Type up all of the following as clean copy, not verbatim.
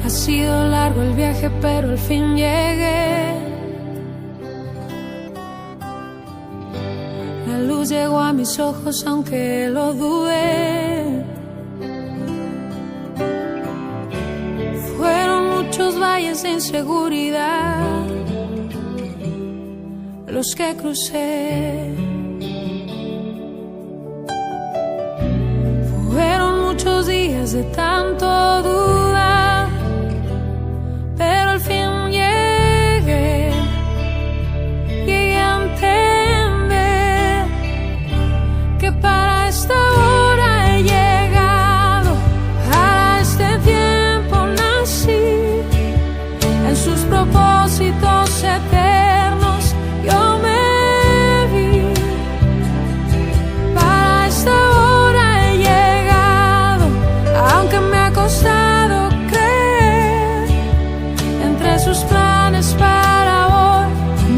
Ha sido largo el viaje, pero al fin llegué. La luz llegó a mis ojos, aunque lo dudé. Fueron muchos valles de inseguridad los que crucé. Fueron muchos días de tanto dudar, pero al fin llegué a entender que para esta hora he llegado, para este tiempo nací, en sus propósitos eternos yo me vi. Para esta hora he llegado, aunque me ha costado creer, entre sus planes para hoy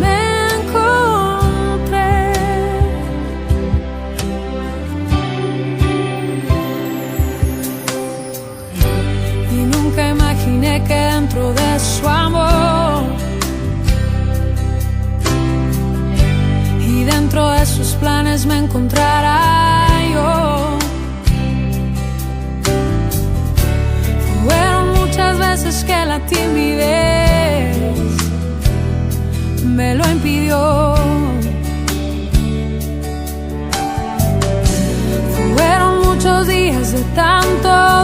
me encontré. Y nunca imaginé que dentro de su amor y dentro de sus planes me encontrara yo. Fueron muchas veces que la timidez me lo impidió. Fueron muchos días de tanto